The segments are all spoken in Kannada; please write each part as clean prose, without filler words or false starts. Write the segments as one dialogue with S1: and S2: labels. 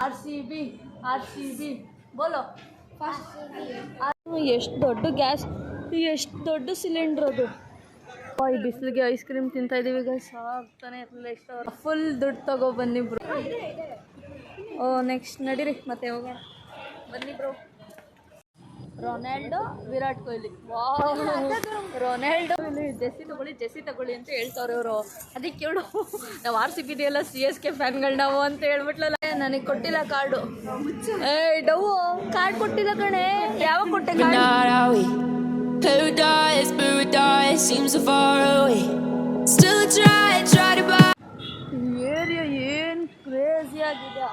S1: RCB RCB ಬೋಲೋ ಎಷ್ಟು ದೊಡ್ಡ ಗ್ಯಾಸ್, ಎಷ್ಟು ದೊಡ್ಡ ಸಿಲಿಂಡ್ರ್ ಅದು. ಈ ಬಿಸಿಲಿಗೆ ಐಸ್ ಕ್ರೀಮ್ ತಿಂತಾ ಇದೀವಿ ಗೈಸ್. ಆಗ್ತಾನೆ ಇರಲಿಲ್ಲ. ಎಷ್ಟು ಫುಲ್ ದುಡ್ಡು ತಗೊಬನ್ನಿ ಬ್ರೋ. ನೆಕ್ಸ್ಟ್ ನಡೀರಿ ಮತ್ತೆ ಹೋಗೋಣ ಬನ್ನಿ bro. Ronaldo, Virat Kohli. Wow, Ronaldo Jessie ತಗೊಳ್ಳಿ ಅಂತ ಹೇಳ್ತಾವ್ರೆ ಅವರು. ಅದಕ್ಕೆ ಕೇಳು, ನಾವು RCB ಎಲ್ಲ CSK ಫ್ಯಾನ್ಗಳು ನಾವು ಅಂತ ಹೇಳ್ಬಿಟ್ಲಲ್ಲ. ನನಗೆ ಕೊಟ್ಟಿಲ್ಲ ಕಾರ್ಡು. ಡವ್ ಕಾರ್ಡ್ ಕೊಟ್ಟಿಲ್ಲ ಕಣೆ. ಯಾವಾಗ ಕೊಟ್ಟೆ ಕಾರ್ಡ್? ಏರಿಯಾ ಏನು ಕ್ರೇಜಿ ಆಗಿದೆ.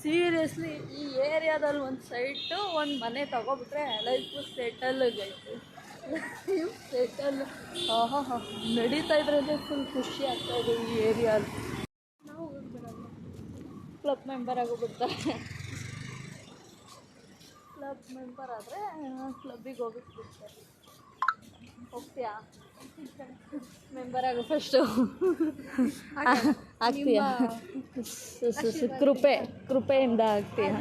S1: ಸೀರಿಯಸ್ಲಿ ಈ ಏರಿಯಾದಲ್ಲಿ ಒಂದು ಸೈಟು ಒಂದು ಮನೆ ತಗೊಬಿಟ್ರೆ ಲೈಫು ಸೆಟಲ್ ಗೈತು. Life settle. ನಡೀತಾ ಇದ್ರೆ ಫುಲ್ ಖುಷಿ ಆಗ್ತಾಯಿದೆ ಈ ಏರಿಯಲ್ಲಿ. ನಾವು ಕ್ಲಬ್ ಮೆಂಬರ್ ಆಗೋಗ್ಬಿಡ್ತಾರೆ. ಕ್ಲಬ್ ಮೆಂಬರ್ ಆದರೆ ಕ್ಲಬ್ಬಿಗೆ ಹೋಗಿಬಿಡ್ತಾರೆ. ಹೋಗ್ತೀಯಾ? ಮೆಂಬರ್ ಆಗೋ ಫಸ್ಟು. ಆಗ್ತೀಯಾ? ಕೃಪೆಯಿಂದ ಆಗ್ತೀಯಾ?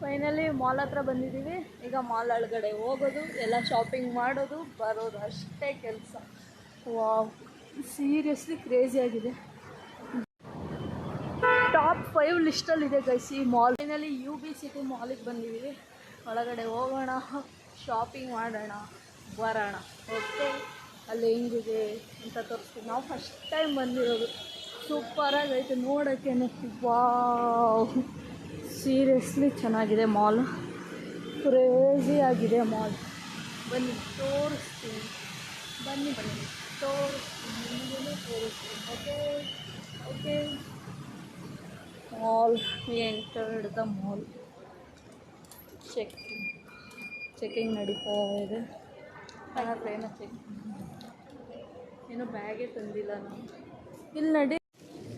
S1: ಫೈನಲಿ ಮಾಲ್ ಹತ್ರ ಬಂದಿದ್ದೀವಿ. ಈಗ ಮಾಲ್ ಒಳಗಡೆ ಹೋಗೋದು, ಎಲ್ಲ ಶಾಪಿಂಗ್ ಮಾಡೋದು, ಬರೋದು, ಅಷ್ಟೇ ಕೆಲಸ. ವಾವ್, ಸೀರಿಯಸ್ಲಿ ಕ್ರೇಜಿ ಆಗಿದೆ. ಟಾಪ್ 5 ಲಿಸ್ಟಲ್ಲಿದೆ ಗೈಸ್ ಈ ಮಾಲ್. ಫೈನಲಿ UB ಸಿಟಿ ಮಾಲಿಗೆ ಬಂದಿದ್ದೀವಿ. ಒಳಗಡೆ ಹೋಗೋಣ, ಶಾಪಿಂಗ್ ಮಾಡೋಣ, ಬರೋಣ. ಓಕೆ, ಅಲ್ಲಿ ಹೆಂಗಿದೆ ಅಂತ ತೋರಿಸ್ತೀವಿ. ನಾವು ಫಸ್ಟ್ ಟೈಮ್ ಬಂದಿರೋದು. ಸೂಪರಾಗೈತೆ ನೋಡೋಕ್ಕೆ. ವಾವ್, ಸೀರಿಯಸ್ಲಿ ಚೆನ್ನಾಗಿದೆ ಮಾಲ್. ಕ್ರೇಜಿ ಆಗಿದೆ ಮಾಲ್. ಬನ್ನಿ ತೋರಿಸ್ತೀನಿ. ಬನ್ನಿ ತೋರಿಸ್ತೀನಿ. Okay okay. Mall, entered the mall. Checking ನಡೀತಾ ಇದೆ. ಏನೋ ಏನೋ ಬ್ಯಾಗೇ ತಂದಿಲ್ಲ ನಾವು. ಇಲ್ಲಿ ನಡಿ.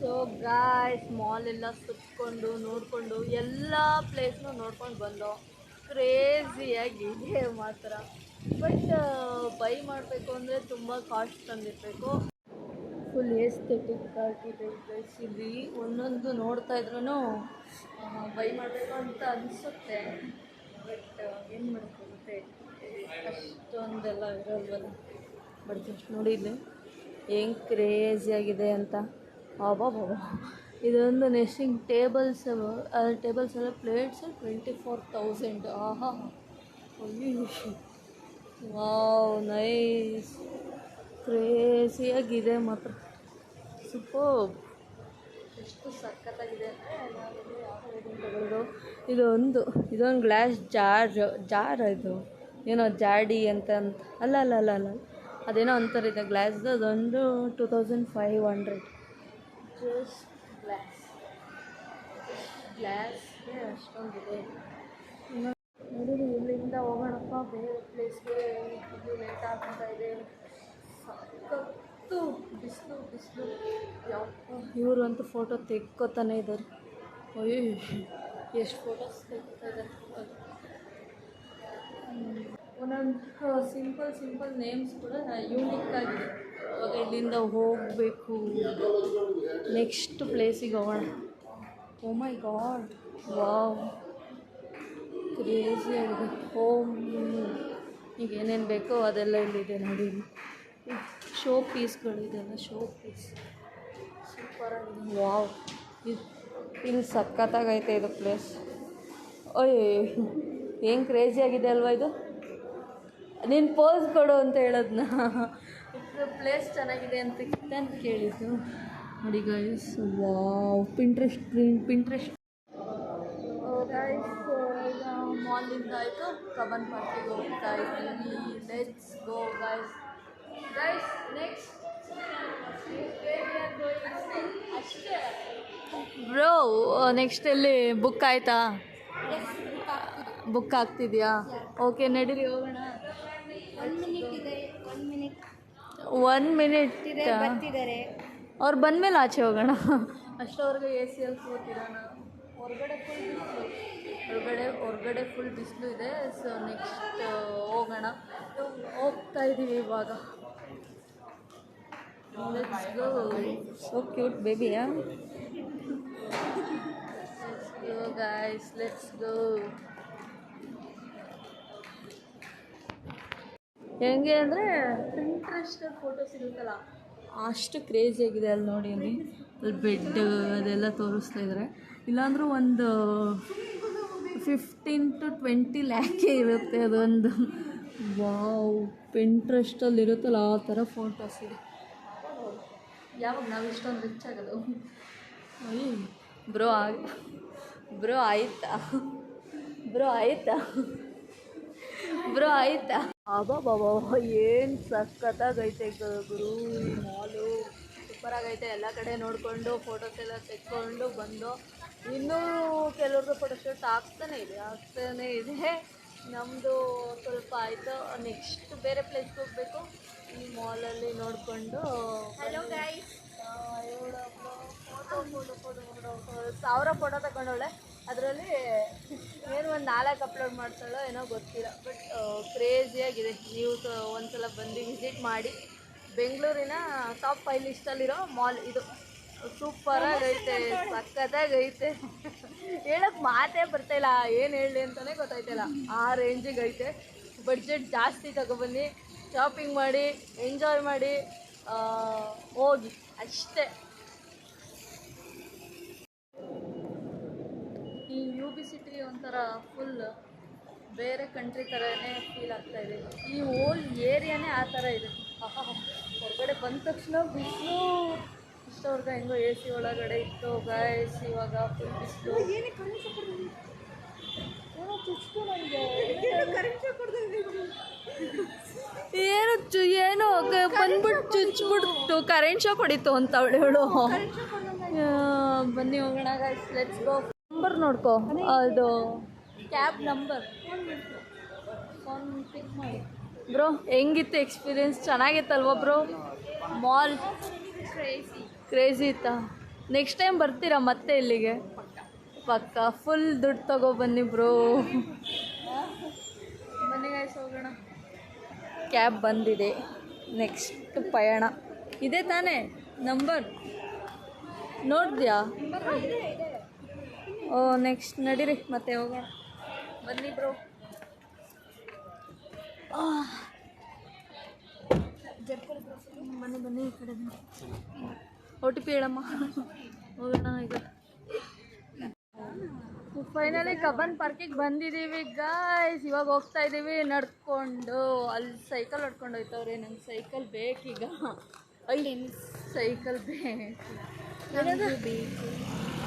S1: ಸೊ ಗಾಯ್ಸ್, ಮಾಲ್ ಎಲ್ಲ ಸುತ್ಕೊಂಡು ನೋಡಿಕೊಂಡು ಎಲ್ಲ ಪ್ಲೇಸ್ನೂ ನೋಡ್ಕೊಂಡು ಬಂದೋ. ಕ್ರೇಜಿಯಾಗಿದೆ ಮಾತ್ರ. ಬಟ್ ಬೈ ಮಾಡಬೇಕು ಅಂದರೆ ತುಂಬ ಕಾಸ್ಟ್ ತಂದಿರಬೇಕು. ಫುಲ್ ಎಸ್ಥೆಟಿಕ್ ಆಗಿದೆ ಗೈಸ್. ಇಲ್ಲಿ ಒಂದೊಂದು ನೋಡ್ತಾ ಇದ್ರೂ ಬೈ ಮಾಡಬೇಕು ಅಂತ ಅನಿಸುತ್ತೆ. ಬಟ್ ಏನು ಮಾಡೋಕ್ಕಾಗುತ್ತೆ, ಅಷ್ಟೊಂದೆಲ್ಲ ಇರೋಲ್ವಲ್ಲ. ಬಟ್ ಜಸ್ಟ್ ನೋಡಿ ಇಲ್ಲಿ ಹೆಂಗೆ ಕ್ರೇಜಿಯಾಗಿದೆ ಅಂತ. ಬಾಬಾ, ಇದೊಂದು ನೆಸ್ಟಿಂಗ್ ಟೇಬಲ್ಸ್ ಎಲ್ಲ ಪ್ಲೇಟ್ಸ್ 24,000. ಆಹಾ, ಅಯ್ಯೋ, ವಾವ್, ನೈಸ್. ಕ್ರೇಜಿಯಾಗಿದೆ ಮಾತ್ರ. ಸೂಪರ್. ಎಷ್ಟು ಸಖತ್ತಾಗಿದೆ ಅಂದರೆ ಇದೊಂದು ಗ್ಲಾಸ್ ಜಾರ್ ಇದು ಏನೋ ಜಾಡಿ ಅಂತ ಅಲ್ಲ ಅದೇನೋ ಅಂತಾರಿದೆ ಗ್ಲಾಸ್ದು. ಅದೊಂದು 2500. ಜಸ್ಟ್ ಗ್ಲಾಸ್ಗೆ ಅಷ್ಟೊಂದಿದೆ. ನೋಡಿ, ಇಲ್ಲಿಂದ ಹೋಗೋಣಪ್ಪ ಬೇರೆ ಪ್ಲೇಸ್ಗೆ. ಇದು ಲೇಟ್ ಆಗ್ತಾ ಇದೆ. ಸಖತ್ತು ಬಿಸಿಲು. ಯಾವ ಇವರು ಅಂತೂ ಫೋಟೋ ತೆಕ್ಕೋತಾನೆ ಇದ್ದಾರೆ. ಅಯ್ಯೋ, ಎಷ್ಟು ಫೋಟೋಸ್ ತೆಗಿತಾ ಇದ್ದಾರೆ. ಒಂದೊಂದು ಸಿಂಪಲ್ ನೇಮ್ಸ್ ಕೂಡ ಯೂನಿಕ್ ಆಗಿದೆ. ಇವಾಗ ಇಲ್ಲಿಂದ ಹೋಗಬೇಕು, ನೆಕ್ಸ್ಟ್ ಪ್ಲೇಸಿಗೆ ಹೋಗೋಣ. Oh my god, wow, crazy ಆಗಿದೆ. ಈಗ ಏನೇನು ಬೇಕೋ ಅದೆಲ್ಲ ಇಲ್ಲಿದೆ ನೋಡಿ. ಶೋ ಪೀಸ್ಗಳಿದೆಲ್ಲ, ಶೋ ಪೀಸ್ ಸೂಪರಾಗಿದೆ. ವಾವ್, ಇಲ್ಲಿ ಸಖತ್ತಾಗೈತೆ ಇದು ಪ್ಲೇಸ್. ಓಯ್, ಹೆಂಗೆ ಕ್ರೇಜಿ ಆಗಿದೆ ಅಲ್ವಾ ಇದು. ನೀನು ಪೋಸ್ ಕೊಡು ಅಂತ ಹೇಳೋದನ್ನ. ಪ್ಲೇಸ್ ಚೆನ್ನಾಗಿದೆ ಅಂತ ಕೇಳಿದ್ದು ನೋಡಿ ಗೈಸ್. Wow, Pinterest guys. ಈಗ ಮಾಲಿಂದ ಆಯಿತು, ಕಬ್ಬನ್ ಪಾರ್ಕಿಗೆ ಹೋಗ್ತಾ ಇದ್ದೀವಿ. Let's go guys. ನೆಕ್ಸ್ಟ್ ಅಷ್ಟೇ ಬ್ರೋ. ನೆಕ್ಸ್ಟ್ ಎಲ್ಲಿ ಬುಕ್ ಆಯಿತಾ? ಬುಕ್ ಆಗ್ತಿದೆಯಾ? ಓಕೆ, ನಡೀರಿ ಹೋಗೋಣ. 1 ಮಿನಿಟ್ ಅವ್ರು ಬಂದಮೇಲೆ ಆಚೆ ಹೋಗೋಣ. ಅಷ್ಟೊವರೆಗೆ ACಯಲ್ಲಿ ಕೂತಿರೋಣ. ಹೊರಗಡೆ ಫುಲ್ ಬಿಸಿಲು ಇದೆ. ಸೊ ನೆಕ್ಸ್ಟ್ ಹೋಗೋಣ. ಹೋಗ್ತಾ ಇದ್ದೀವಿ ಇವಾಗ. Let's go. So cute baby, yeah? Let's go guys, let's go. ಹೆಂಗೆ ಅಂದರೆ ಪಿಂಟ್ರೆಸ್ಟ್ ಫೋಟೋಸ್ ಇರುತ್ತಲ್ಲ ಅಷ್ಟು ಕ್ರೇಜಿ ಆಗಿದೆ ಅಲ್ಲಿ ನೋಡಿ. ಅಲ್ಲಿ ಬೆಡ್ ಅದೆಲ್ಲ ತೋರಿಸ್ತಾ ಇದ್ದಾರೆ. ಇಲ್ಲಾಂದ್ರೂ ಒಂದು 15 to 20 ಲ್ಯಾಕೆ ಇರುತ್ತೆ ಅದೊಂದು. ವಾವ್, ಪಿಂಟ್ರೆಸ್ಟಲ್ಲಿ ಇರುತ್ತಲ್ಲ ಆ ಥರ ಫೋಟೋಸ್ ಇದೆ. ಯಾವಾಗ ನಾವು ಇಷ್ಟೊಂದು ರಿಚ್ ಆಗೋದು? ಬ್ರೋ ಬ್ರೋ ಆಯ್ತಾ ಬ್ರೋ ಆಯ್ತಾ ಬ್ರೋ ಆಯ್ತಾ? ಬಾಬಾ ಏನು ಸಖತ್ತಾಗೈತೆ ಗುರು ಈ ಮಾಲು. ಸೂಪರಾಗೈತೆ. ಎಲ್ಲ ಕಡೆ ನೋಡಿಕೊಂಡು ಫೋಟೋಸ್ ಎಲ್ಲ ತೆಕ್ಕೊಂಡು ಬಂದು ಇನ್ನೂ ಕೆಲವ್ರದ್ದು ಫೋಟೋಶೂಟ್ ಆಗ್ತಾನೇ ಇದೆ. ನಮ್ಮದು ಸ್ವಲ್ಪ ಆಯಿತು. ನೆಕ್ಸ್ಟ್ ಬೇರೆ ಪ್ಲೇಸ್ಗೆ ಹೋಗಬೇಕು. ಈ ಮಾಲಲ್ಲಿ ನೋಡಿಕೊಂಡು ಹಲೋ ಗೈಸ್ ಫೋಟೋ 1000 ಫೋಟೋ ತಗೊಂಡವಳೆ. ಅದರಲ್ಲಿ ಏನು ಒಂದು 4 ಅಪ್ಲೋಡ್ ಮಾಡ್ತಾಳೋ ಏನೋ ಗೊತ್ತಿಲ್ಲ. ಬಟ್ ಕ್ರೇಜಿಯಾಗಿದೆ. ನೀವು ಒಂದ್ಸಲ ಬಂದು ವಿಸಿಟ್ ಮಾಡಿ. ಬೆಂಗಳೂರಿನ ಟಾಪ್ 5 ಲಿಸ್ಟಲ್ಲಿರೋ ಮಾಲ್ ಇದು. ಸೂಪರಾಗೈತೆ, ಸಕ್ಕತ್ತಾಗೈತೆ. ಹೇಳಕ್ಕೆ ಮಾತೇ ಬರ್ತಾಯಿಲ್ಲ, ಏನು ಹೇಳಲಿ ಅಂತಲೇ ಗೊತ್ತಾಯ್ತಿಲ್ಲ. ಆ ರೇಂಜಿಗೆ ಐತೆ. ಬಡ್ಜೆಟ್ ಜಾಸ್ತಿ ತಗೊಬನ್ನಿ, ಶಾಪಿಂಗ್ ಮಾಡಿ, ಎಂಜಾಯ್ ಮಾಡಿ ಹೋಗಿ ಅಷ್ಟೇ. ಈ UB ಸಿಟಿ ಒಂಥರ ಫುಲ್ ಬೇರೆ ಕಂಟ್ರಿ ಥರನೇ ಫೀಲ್ ಆಗ್ತಾಯಿದೆ. ಈ ಹೋಲ್ ಏರಿಯಾನೇ ಆ ಥರ ಇದೆ. ಹೊರಗಡೆ ಬಂದ ತಕ್ಷಣ ಬಿಸಿಲು. ಇಷ್ಟವ್ರಿಗೆ ಹೆಂಗೋ AC ಒಳಗಡೆ ಇತ್ತು ಗೈಸ್. ಇವಾಗ ಫುಲ್ ಬಿಸಿಲು. ಏನೋ ಚುಚ್ಕು ನನಗೆ ಏನೋ ಬಂದ್ಬಿಟ್ಟು ಚುಚ್ಬಿಡ್ತು. ಕರೆಂಟ್ ಶಾಕ್ ಹೊಡಿತು ಅಂತ ಅವಳು. ಬನ್ನಿ ಹೋಗೋಣ ಗೈಸ್, ಲೆಟ್ಸ್ ಗೋ. ನಂಬರ್ ನೋಡ್ಕೋ, ಅದು ಕ್ಯಾಬ್ ನಂಬರ್ ಫೋನ್ ಪಿಕ್ ಮಾಡಿ. ಬ್ರೋ ಹೆಂಗಿತ್ತು ಎಕ್ಸ್ಪೀರಿಯನ್ಸ್? ಚೆನ್ನಾಗಿತ್ತಲ್ವ ಬ್ರೋ? ಮಾಲ್ ಕ್ರೇಜಿ ಇತ್ತಾ? ನೆಕ್ಸ್ಟ್ ಟೈಮ್ ಬರ್ತೀರಾ ಮತ್ತೆ ಇಲ್ಲಿಗೆ? ಪಕ್ಕ ಫುಲ್ ದುಡ್ಡು ತಗೊಬನ್ನಿ ಬ್ರೋ. ಬನ್ನಿ ಗೈಸ್ ಹೋಗೋಣ. ಕ್ಯಾಬ್ ಬಂದಿದೆ. ನೆಕ್ಸ್ಟ್ ಪಯಣ ಇದೆ ತಾನೇ? ನಂಬರ್ ನೋಡಿದ್ಯಾ? ಓ ನೆಕ್ಸ್ಟ್ ನಡೀರಿ ಮತ್ತೆ ಹೋಗೋಣ. ಬನ್ನಿ ಬ್ರೋ. ಬನ್ನಿ ಈ ಕಡೆ OTP ಹೇಳಮ್ಮ. ಹೋಗೋಣ ಈಗ. ಫೈನಲಿ ಕಬ್ಬನ್ ಪಾರ್ಕಿಗೆ ಬಂದಿದ್ದೀವಿ ಗಾಯ್ಸ್. ಇವಾಗ ಹೋಗ್ತಾ ಇದ್ದೀವಿ ನಡ್ಕೊಂಡು. ಅಲ್ಲಿ ಸೈಕಲ್ ಹೊಡ್ಕೊಂಡು ಹೋಯ್ತವ್ರೆ. ನಂಗೆ ಸೈಕಲ್ ಬೇಕೀಗ. ಸೈಕಲ್ ಬೇಕು.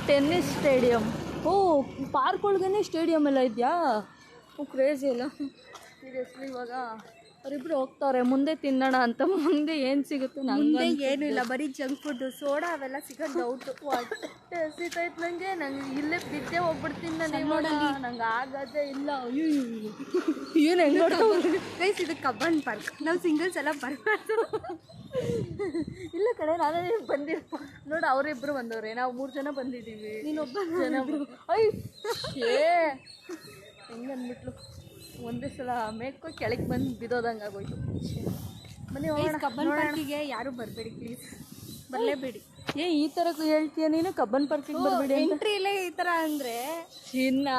S1: Tennis stadium. ಓ ಪಾರ್ಕ್ ಒಳಗೇ ಸ್ಟೇಡಿಯಂ ಎಲ್ಲ ಇದೆಯಾ? ಕ್ರೇಜಿ ಅಲ್ಲ ಸೀರಿಯಸ್ಲಿ. ಇವಾಗ ಅವರಿಬ್ರು ಹೋಗ್ತಾರೆ ಮುಂದೆ ತಿನ್ನೋಣ ಅಂತ. ಮುಂದೆ ಏನು ಸಿಗುತ್ತೆ? ನಂಗೆ ಏನೂ ಇಲ್ಲ, ಬರೀ ಜಂಕ್ ಫುಡ್, ಸೋಡಾ ಅವೆಲ್ಲ ಸಿಗೋದು ಡೌಟು. ಹೊಟ್ಟೆ ಹಸಿತೈತೆ ನನಗೆ. ಇಲ್ಲೇ ಬಿದ್ದೆ ಹೋಗ್ಬಿಡ್ತೀನಿ ನಾನು. ನೋಡಲ್ಲಿ ನಂಗೆ ಆಗೋದೇ ಇಲ್ಲ. ಏನು ಹೆಂಗೆ ನೋಡ್ಕೊಂಡು ಗೈಸ್, ಇದು ಕಬ್ಬನ್ ಪಾರ್ಕ್. ನಾವು ಸಿಂಗಲ್ಸ್ ಎಲ್ಲ ಬರಬಾರ್ದು. ಇಲ್ಲ ಕಡೆ ನಾನೇ ಬಂದಿರೋ ನೋಡು. ಅವರಿಬ್ಬರು ಬಂದವ್ರೆ, ನಾವು 3 ಜನ ಬಂದಿದ್ದೀವಿ. ನೀನೊಬ್ಬ ಜನ. ಹೆಂಗೆ ಅಂದ್ಬಿಟ್ಲು ಒಂದೇ ಸಲ ಮೇಕೋ ಕೆಳಗೆ ಬಂದು ಬಿದ್ದೋದಂಗೆ ಆಗೋಯ್ತು. ಬನ್ನಿ ಹೋಗೋಣ. ಕಬ್ಬನ್ ಪಾರ್ಕಿಗೆ ಯಾರು ಬರಬೇಡಿ ಪ್ಲೀಸ್, ಬರಲೇಬೇಡಿ. ಈ ಥರ ಹೇಳ್ತೀಯ ನೀನು? ಕಬ್ಬನ್ ಪಾರ್ಕಿಗೆ ಬರಬೇಡಿ. ಎಂಟ್ರಿ ಇಲ್ಲ ಈ ಥರ ಅಂದರೆ ಇನ್ನು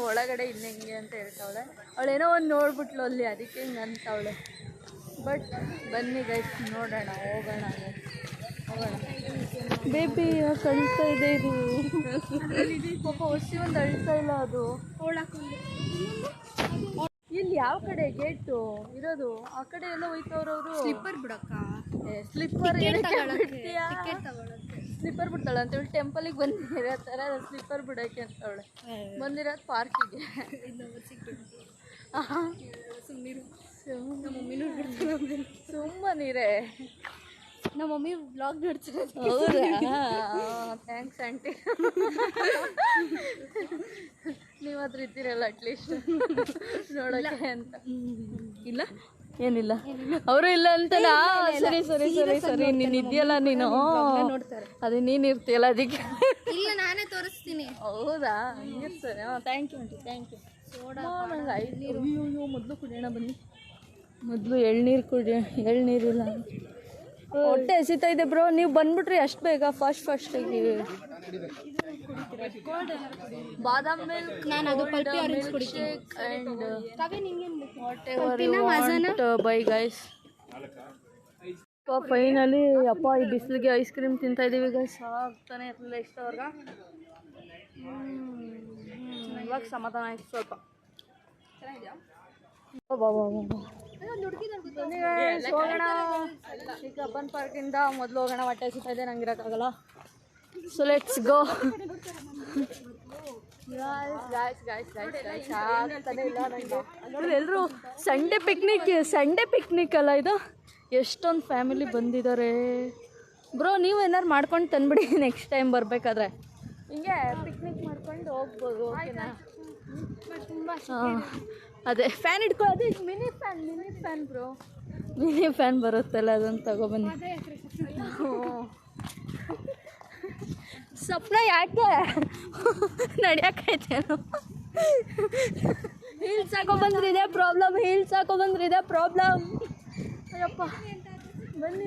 S1: ಒಳಗಡೆ ಇನ್ನು ಹೆಂಗೆ ಅಂತ ಹೇಳ್ತಾವಳೆ. ಅವಳೇನೋ ಒಂದು ನೋಡ್ಬಿಟ್ಲು ಅಲ್ಲಿ, ಅದಕ್ಕೆ ಹಿಂಗೆ ಅಂತವಳೆ. ಬಟ್ ಬನ್ನಿ ಗೈಸ್ ನೋಡೋಣ, ಹೋಗೋಣ. ಬೇಬಿ ಕಳ್ತಾ ಇದೆ ಇದು. ಪಾಪ ಹೊಸಿ ಒಂದು ಅಳ್ತಾ ಇಲ್ಲ ಅದು. ಇಲ್ಲಿ ಯಾವ ಕಡೆ ಗೇಟು ಇರೋದು? ಆ ಕಡೆ ಎಲ್ಲ ಹೋಯ್ತವ್ರವರು. ಸ್ಲಿಪ್ಪರ್ ಬಿಡಕ್ಕ. ಸ್ಲಿಪ್ಪರ್ ಸ್ಲಿಪ್ಪರ್ ಬಿಡ್ತಾಳೆ ಅಂತೇಳಿ ಟೆಂಪಲಿಗೆ ಬಂದಿರೋ ಥರ ಸ್ಲಿಪ್ಪರ್ ಬಿಡೋಕ್ಕೆ ಅಂತವಳೆ. ಬಂದಿರೋದು ಪಾರ್ಕಿಗೆ. ಸುಮ್ಮನಿರೇ, ನಮ್ಮ ಮಮ್ಮಿ ವ್ಲಾಗ್ ನೋಡ್ತಾರೆ. ಹೌದಾ? Thanks aunty. ನೀವಾದ್ರೂ ಇದ್ದೀರಲ್ಲ ಅಟ್ಲೀಸ್ಟ್ ನೋಡೋಕ್ಕೆ ಅಂತ. ಇಲ್ಲ ಏನಿಲ್ಲ, ಅವರು ಇಲ್ಲ ಅಂತಲ್ಲ. ಸರಿ ಸರಿ ಸರಿ ಸರಿ, ನೀನು ಇದೆಯಲ್ಲ ನೀನು ನೋಡ್ತಾರೆ. ಅದೇ ನೀನು ಇರ್ತೀಯಲ್ಲ ಅದಕ್ಕೆ. ಇಲ್ಲ ನಾನೇ ತೋರಿಸ್ತೀನಿ. ಹೌದಾ? ಸರಿ. Thank you aunty, thank you. ನಂಗೆ 5 ನೀರು. ಅಯ್ಯೋ ಮೊದಲು ಕುಡಿಯೋಣ ಬನ್ನಿ. ಮೊದಲು ಎಳ್ನೀರು ಕುಡಿಯೋಣ. ಎಳ್ನೀರಿಲ್ಲ ಹೊಟ್ಟೆ ಎಸಿತಾ ಇದೆ ಬ್ರೋ. ನೀವು ಬಂದ್ಬಿಟ್ರಿ ಅಷ್ಟು ಬೇಗ ಫಸ್ಟಿಗೆ. ಬಾದಾಮ್ ಮಿಲ್ಕ್, ನಾನು ಅದು ಪಲ್ಪಿ ಆರೆಂಜ್ ಕುಡಿತೀನಿ ಆ್ಯಂಡ್ ಬೈ ಗೈಸ್. ಫೈನಲಿ ಅಪ್ಪ ಈ ಬಿಸಿಲಿಗೆ ಐಸ್ ಕ್ರೀಮ್ ತಿಂತಾ ಇದ್ದೀವಿ ಗೈಸ್. ಆಗ್ತಾನೆ ಇರಲಿಲ್ಲ ಇಷ್ಟವರ್ಗ. ಇವಾಗ ಸಮಾಧಾನ ಆಯ್ತು ಸ್ವಲ್ಪ. ಹೋಗೋಣ ಈಗ ಕಬ್ಬನ್ ಪಾರ್ಕಿಂದ ಮೊದಲು ಹೋಗೋಣ. ಹೊಟ್ಟೆ ಸಿಗ್ತಾ ಇದೆ, ನಂಗೆ ಇರೋಕ್ಕಾಗಲ್ಲ. So let's go. ಆಗ್ತಾನೆ ಇಲ್ಲ ನನಗೆ. ಎಲ್ಲರೂ ಸಂಡೇ ಪಿಕ್ನಿಕ್ ಅಲ್ಲ ಇದು. ಎಷ್ಟೊಂದು ಫ್ಯಾಮಿಲಿ ಬಂದಿದ್ದಾರೆ ಬ್ರೋ. ನೀವು ಏನಾರು ಮಾಡ್ಕೊಂಡು ತಂದ್ಬಿಡಿ ನೆಕ್ಸ್ಟ್ ಟೈಮ್ ಬರಬೇಕಾದ್ರೆ. ಹಿಂಗೆ ಪಿಕ್ನಿಕ್ ಮಾಡ್ಕೊಂಡು ಹೋಗ್ಬೋದು. ಓಕೆನಾ? ಹಾಂ ಅದೇ ಫ್ಯಾನ್ ಇಟ್ಕೊ. ಅದೇ mini fan bro. Mini fan ಬರುತ್ತಲ್ಲ, ಅದನ್ನು ತಗೊಬನ್ನಿ. ಸ್ವಪ್ನ ಯಾಕೆ ನಡೆಯೋಕ್ಕೈತೇನು? ಹೀಲ್ಸ್ ಹಾಕೊಬಂದ್ರೆ ಇದೇ ಪ್ರಾಬ್ಲಮ್. ಅಯ್ಯಪ್ಪ ಬನ್ನಿ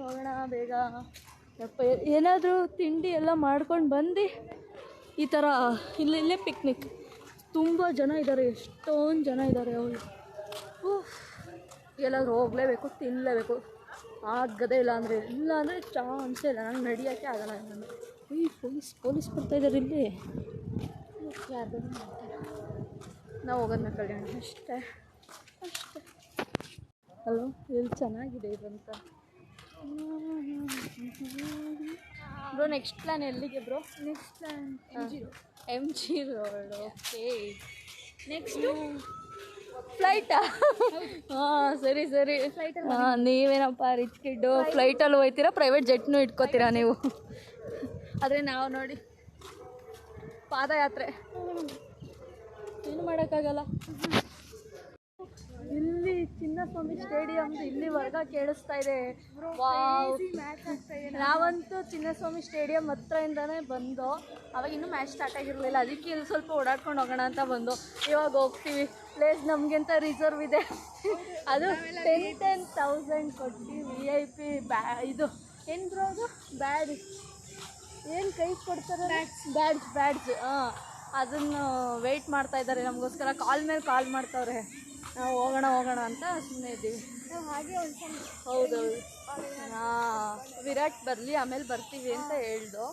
S1: ಹೋಗೋಣ ಬೇಗ. ಯಪ್ಪ ಏನಾದರೂ ತಿಂಡಿ ಎಲ್ಲ ಮಾಡ್ಕೊಂಡು ಬಂದು ಈ ಥರ ಇಲ್ಲೇ ಪಿಕ್ನಿಕ್. ತುಂಬ ಜನ ಇದ್ದಾರೆ, ಎಷ್ಟೊಂದು ಜನ ಇದ್ದಾರೆ. ಅವರು ಎಲ್ಲಾದರೂ ಹೋಗಲೇಬೇಕು, ತಿನ್ನಲೇಬೇಕು. ಆಗದೇ ಇಲ್ಲ ಅಂದರೆ ಚಾನ್ಸೇ ಇಲ್ಲ. ನಂಗೆ ನಡೆಯೋಕ್ಕೆ ಆಗಲ್ಲ. ನಾನು ಪೊಲೀಸ್ ಬರ್ತಾಯಿದ್ದಾರೆ ಇಲ್ಲಿ. ಯಾರು ನಾವು ಹೋಗೋದನ್ನ ಕಲ್ಯಾಣ ಅಷ್ಟೇ. ಅಲ್ವ ಎಲ್ಲಿ ಚೆನ್ನಾಗಿದೆ ಇದಂತ ಬ್ರೋ. ನೆಕ್ಸ್ಟ್ ಪ್ಲ್ಯಾನ್ ಎಲ್ಲಿಗೆ bro? Next plan M G road. Okay, next ಫ್ಲೈಟಾ? ಹಾಂ ಸರಿ. ಹಾಂ ನೀವೇನಪ್ಪ ರಿಚ್ ಕಿಡ್ಡು, ಫ್ಲೈಟಲ್ಲಿ ಹೋಗ್ತೀರಾ, ಪ್ರೈವೇಟ್ ಜೆಟ್ನೂ ಇಟ್ಕೋತೀರಾ ನೀವು. ಆದರೆ ನಾವು ನೋಡಿ ಪಾದಯಾತ್ರೆ ಏನು ಮಾಡೋಕ್ಕಾಗಲ್ಲ. ಇಲ್ಲಿ ಚಿನ್ನಸ್ವಾಮಿ ಸ್ಟೇಡಿಯಮ್ದು ಇಲ್ಲಿವರೆಗ ಕೇಳಿಸ್ತಾ ಇದೆ. ವಾವ್, ನಾವಂತೂ ಚಿನ್ನಸ್ವಾಮಿ ಸ್ಟೇಡಿಯಂ ಹತ್ರದಿಂದನೇ ಬಂದು, ಅವಾಗ ಇನ್ನೂ ಮ್ಯಾಚ್ ಸ್ಟಾರ್ಟ್ ಆಗಿರಲಿಲ್ಲ. ಅದಕ್ಕೆ ಇಲ್ಲಿ ಸ್ವಲ್ಪ ಓಡಾಡ್ಕೊಂಡು ಹೋಗೋಣ ಅಂತ ಬಂದು. ಇವಾಗ ಹೋಗ್ತೀವಿ. ಪ್ಲೇಸ್ ನಮಗೆ ಅಂತ ರಿಸರ್ವ್ ಇದೆ. ಅದು 10,000 ಕೊಟ್ಟು VIP ಇದು ಏನು ಬ್ರೋ ಅದು ಬ್ಯಾಡ್ಜ್, ಏನು ಕೈ ಕೊಡ್ತಾರೆ ಬ್ಯಾಡ್ಜ್. ಹಾಂ, ಅದನ್ನು ವೆಯ್ಟ್ ಮಾಡ್ತಾ ಇದ್ದಾರೆ ನಮಗೋಸ್ಕರ. ಕಾಲ್ ಮೇಲೆ ಕಾಲ್ ಮಾಡ್ತಾವ್ರೆ. ನಾವು ಹೋಗೋಣ ಅಂತ ಸುಮ್ಮನೆ ಇದ್ದೀವಿ. ಹಾಗೆ ಹೌದು. ಹಾಂ, ವಿರಾಟ್ ಬರಲಿ ಆಮೇಲೆ ಬರ್ತೀವಿ ಅಂತ ಹೇಳ್ದು.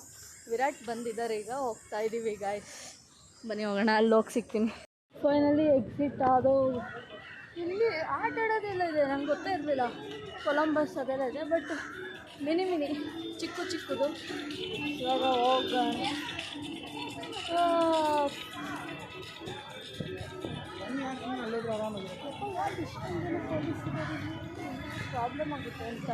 S1: ವಿರಾಟ್ ಬಂದಿದ್ದಾರೆ, ಈಗ ಹೋಗ್ತಾ ಇದ್ದೀವಿ ಗಾಯ್ಸ್. ಬನ್ನಿ ಹೋಗೋಣ, ಅಲ್ಲಿ ಹೋಗಿ ಸಿಗ್ತೀನಿ. ಫೈನಲಿ ಎಕ್ಸಿಟ್ ಆದೋ. ಇಲ್ಲಿ ಆಟ ಆಡೋದೆಲ್ಲ ಇದೆ, ನಂಗೆ ಗೊತ್ತೇ ಇರಲಿಲ್ಲ. ಕೊಲಂಬಸ್ ಅದೆಲ್ಲ ಇದೆ, ಬಟ್ ಮಿನಿ ಚಿಕ್ಕದು. ಇವಾಗ ಹೋಗೋಣ. ಪ್ರಾಬ್ಲಮ್ ಆಗುತ್ತೆ ಅಂತ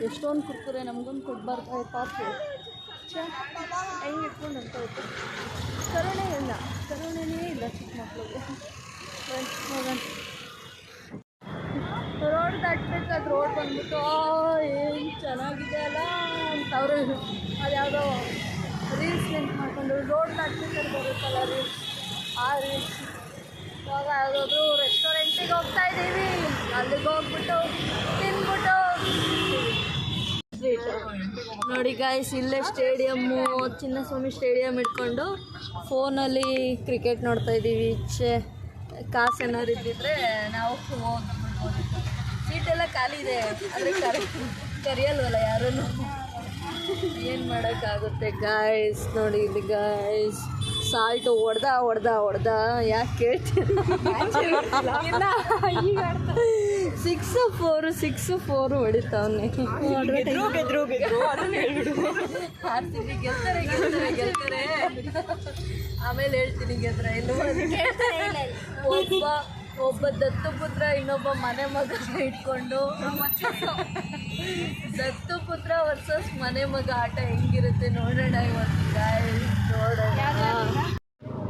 S1: ಎಷ್ಟೊಂದು ಕುರ್ಕುರೆ ನಮಗೊಂದು ಕೊಡ್ಬಾರ್ದು ಪಾಪು. ಹೆಂಗೆ ಇಟ್ಕೊಂಡು ಅಂತ ಹೋಯ್ತು. ಕರುಣೆನೇ ಇಲ್ಲ ಚಿಕ್ಕ ಮಕ್ಕಳಿಗೆ. ಹೋಗೋಣ. ರೋಡ್ ದಾಟ್ಬೇಕಾದ್ರೆ ರೋಡ್ ಬಂದ್ಬಿಟ್ಟು ಏನು ಚೆನ್ನಾಗಿದೆ ಅಲ್ಲ ಅಂತ ಅವರು ಅದು ಯಾವುದೋ ರೀಲ್ಸ್ ಲಿಂಕ್ ಮಾಡಿಕೊಂಡು ರೋಡ್ ದಾಟ್ಬೇಕಾದ್ರೆ ಬರುತ್ತಲ್ಲ ರೀಲ್ಸ್, ಆ ರೀಲ್ಸ್. ಇವಾಗ ಯಾವುದಾದ್ರೂ ರೆಸ್ಟೋರೆಂಟಿಗೆ ಹೋಗ್ತಾ ಇದ್ದೀವಿ. ಅಲ್ಲಿಗೆ ಹೋಗ್ಬಿಟ್ಟು ತಿನ್ಬಿಟ್ಟು ನೋಡಿ ಗಾಯ್ಸ್, ಇಲ್ಲೇ ಸ್ಟೇಡಿಯಮ್ಮು, ಚಿನ್ನಸ್ವಾಮಿ ಸ್ಟೇಡಿಯಂ ಇಟ್ಕೊಂಡು ಫೋನಲ್ಲಿ ಕ್ರಿಕೆಟ್ ನೋಡ್ತಾ ಇದ್ದೀವಿ. ಕಾಸು ಏನಾದ್ರು ಇದ್ದಿದ್ರೆ ನಾವು ಹೋಗ್ಬಿಡ್ಬೋದಿತ್ತು. ಸೀಟೆಲ್ಲ ಖಾಲಿ ಇದೆ, ಆದರೆ ಕರಿಯಲ್ವಲ್ಲ ಯಾರನ್ನು. ಏನು ಮಾಡೋಕ್ಕಾಗುತ್ತೆ ಗಾಯ್ಸ್. ನೋಡಿ ಇಲ್ಲಿ ಗಾಯ್ಸ್, ಸಾಲ್ಟು ಹೊಡೆದ ಯಾಕೆ ಕೇಳ್ತೀರ? 6-4 ಹೊಡಿತಾವನೆ. ಗೆಲ್ತಾರೆ ಆಮೇಲೆ ಹೇಳ್ತೀನಿ ಗೆದ್ರೆ. ಒಬ್ಬ ದತ್ತುಪುತ್ರ ಇನ್ನೊಬ್ಬ ಮನೆ ಮಗ ಇಟ್ಕೊಂಡು, ದತ್ತುಪುತ್ರ ವರ್ಸಸ್ ಮನೆ ಮಗ ಆಟ ಹೆಂಗಿರುತ್ತೆ ನೋಡೋಣ ಇವತ್ತು ಗಾಯ್ಸ್. ನೋಡೋಣ.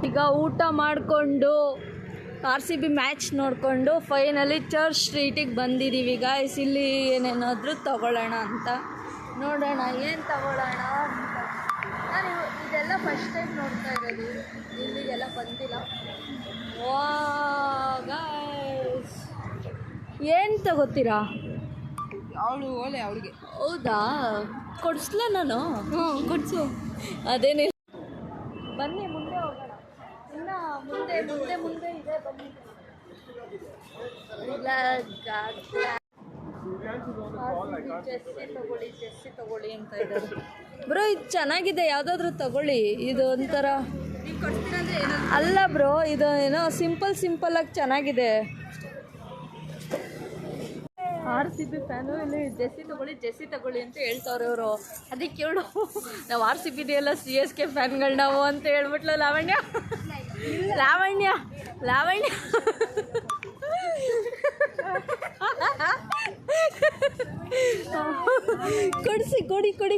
S1: ಈಗ ಊಟ ಮಾಡಿಕೊಂಡು RCB ಮ್ಯಾಚ್ ನೋಡಿಕೊಂಡು ಫೈನಲಿ ಚರ್ಚ್ ಸ್ಟ್ರೀಟಿಗೆ ಬಂದಿದ್ದೀವಿ ಗಾಯ್ಸ್. ಇಲ್ಲಿ ಏನೇನಾದರೂ ತಗೊಳ್ಳೋಣ ಅಂತ ನೋಡೋಣ, ಏನು ತಗೊಳ್ಳೋಣ ಅಂತ. ನಾನು ಇದೆಲ್ಲ ಫಸ್ಟ್ ಟೈಮ್ ನೋಡ್ತಾ ಇರೋದು, ಇಲ್ಲಿಗೆಲ್ಲ ಬಂದಿಲ್ಲ. ವಾ ಗೈಸ್, ಏನು ತಗೋತೀರಾ?
S2: ಅವಳು ಓಲೆ ಅವಳಿಗೆ.
S1: ಹೌದಾ, ಕೊಡಿಸ್ಲಾ ನಾನು?
S2: ಹ್ಞೂ ಕೊಡಿಸು.
S1: ಅದೇನಿಲ್ಲ, ಬನ್ನಿ ಮುಂದೆ ಹೋಗೋಣ. ಇನ್ನು ಮುಂದೆ ಮುಂದೆ ಮುಂದೆ ಇದೆ, ಬನ್ನಿ. ಜೆಸ್ಸಿ ತಗೊಳ್ಳಿ ಅಂತ ಇದ್ದಾರೆ. ಬ್ರೋ ಇದು ಚೆನ್ನಾಗಿದೆ, ಯಾವುದಾದ್ರೂ ತಗೊಳ್ಳಿ. ಇದು ಒಂಥರ ಅಲ್ಲ ಬ್ರೋ, ಇದು ಏನೋ ಸಿಂಪಲ್ ಆಗಿ ಚೆನ್ನಾಗಿದೆ. RCB ಫ್ಯಾನು ಇಲ್ಲಿ ಜೆಸ್ಸಿ ತಗೊಳ್ಳಿ ಅಂತ ಹೇಳ್ತವ್ರೆ ಅವರು. ಅದಕ್ಕೆ ಹೇಳು, ನಾವು RCB ಎಲ್ಲ CSK ಫ್ಯಾನ್ಗಳು ನಾವು ಅಂತ ಹೇಳ್ಬಿಟ್ಲು ಲಾವಣ್ಯ.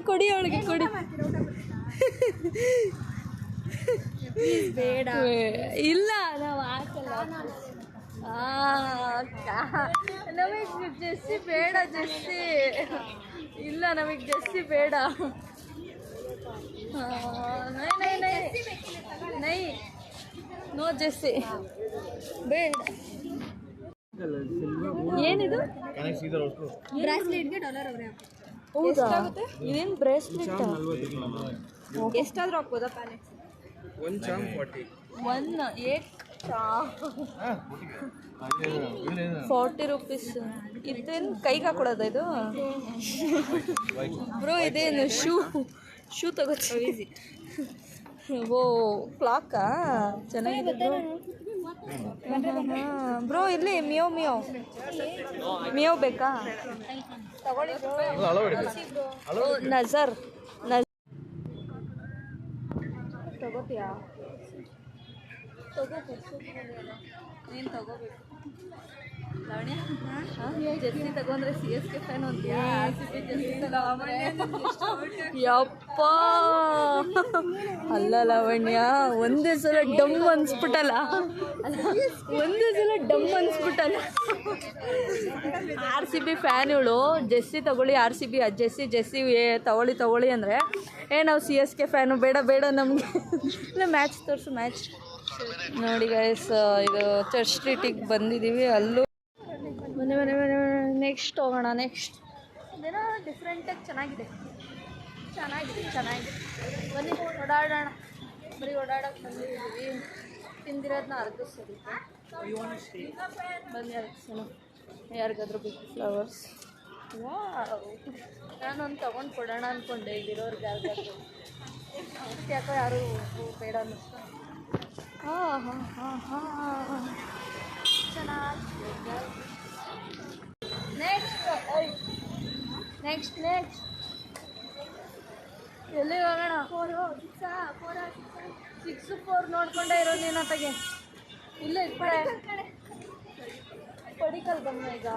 S1: ಕೊಡಿ ಅವಳಿಗೆ ಕೊಡಿ.
S2: ಬೇಡ,
S1: ಇಲ್ಲ ನಾವು ಹಾಕಲ್ಲ. ನಮಗೆ ಜೆಸ್ಸಿ ಬೇಡ, ಇಲ್ಲ ನಮಗೆ ಜೆಸ್ಸಿ ಬೇಡ. ನೈ ನೋ ಜೆಸ್ಸಿ ಬೇಡ. ಏನಿದು?
S2: ಬ್ರಾಸ್ಲೆಟ್ಗೆ $1 ಅವರೇ.
S1: ಹೌದಾ, ಇದೇನು ಬ್ರೇಸ್ಲೆಟ್?
S2: ಎಷ್ಟಾದರೂ ಹಾಕ್ಬೋದಾ ಪ್ಯಾನೆ?
S3: 1 charm 40.
S1: 40 ರೂಪೀಸ್. ಇದೇನು ಕೈಗೆ ಹಾಕೊಡೋದ ಇದು? ಬ್ರೋ ಇದೇನು ಶೂ ತಗೋತೀವಿ. ಓ ಕ್ಲಾಕಾ ಚೆನ್ನಾಗಿದೆ ಬ್ರೋ. ಬ್ರೋ ಇಲ್ಲಿ ಮಿಯೋ ಬೇಕಾ? ತಗೊಳ್ಳಿ ಬ್ರೋ. ನಜರ್ ತಗೋತೀಯಾ? ನೀನು ತಗೋಬೇಕು. ಜೆಸ್ಸಿ ತಗೊಂಡ್ರೆ CSK ಫ್ಯಾನ್ ಅಂತೀಯಾ? RCB ಜೆಸ್ಸಿ ತಗೊಂಡ್ರೆ ಯಪ್ಪ ಅಲ್ಲ ಲಾವಣ್ಯ, ಒಂದೇ ಸಲ ಡಮ್ ಅನ್ಸ್ಬಿಟ್ಟಲ್ಲ. RCB ಫ್ಯಾನ್ ಇವಳು. ಜೆಸ್ಸಿ ತಗೊಳ್ಳಿ, RCB ಜೆಸ್ಸಿ ತಗೊಳ್ಳಿ ಅಂದರೆ ನಾವು CSK ಫ್ಯಾನು. ಬೇಡ ನಮಗೆ. ಇಲ್ಲ ಮ್ಯಾಚ್ ತೋರಿಸು, ಮ್ಯಾಚ್ ನೋಡಿ ಗೈಸ್. ಇದು ಚರ್ಚ್ ಸ್ಟ್ರೀಟಿಗೆ ಬಂದಿದ್ದೀವಿ. ಅಲ್ಲೂ ಬನ್ನಿ ನೆಕ್ಸ್ಟ್ ಹೋಗೋಣ. ನೆಕ್ಸ್ಟ್ ಏನೋ ಡಿಫ್ರೆಂಟಾಗಿ ಚೆನ್ನಾಗಿದೆ. ಬನ್ನಿ ಓಡಾಡೋಣ. ಬರೀ ಓಡಾಡೋಕ್ಕೆ ಬಂದಿದ್ದೀವಿ. ತಿಂದಿರೋದನ್ನ ಅರ್ಗಿಸೋದು. ಬನ್ನಿ ಅರ್ಗಿಸೋಣ. ಯಾರಿಗಾದ್ರೂ ಬೇಕು ಫ್ಲವರ್ಸ್. ನಾನೊಂದು ತೊಗೊಂಡು ಕೊಡೋಣ ಅಂದ್ಕೊಂಡೆ ಇಲ್ಲಿರೋರ್ಗೆ ಯಾರಿಗಾದ್ರೂ. ಯಾಕೋ ಯಾರು ಬೇಡ ಅನ್ನಿಸ್ತಾ. ಚೆನ್ನಾಗಿ. ನೆಕ್ಸ್ಟ್ ಎಲ್ಲಿ ಹೋಗೋಣ? 6-4 ನೋಡ್ಕೊಂಡೇ ಇರೋ ನೀನು ತಗೆ. ಇಲ್ಲ ಪಡಿಕಲ್ ಬನ್ನ. ಈಗ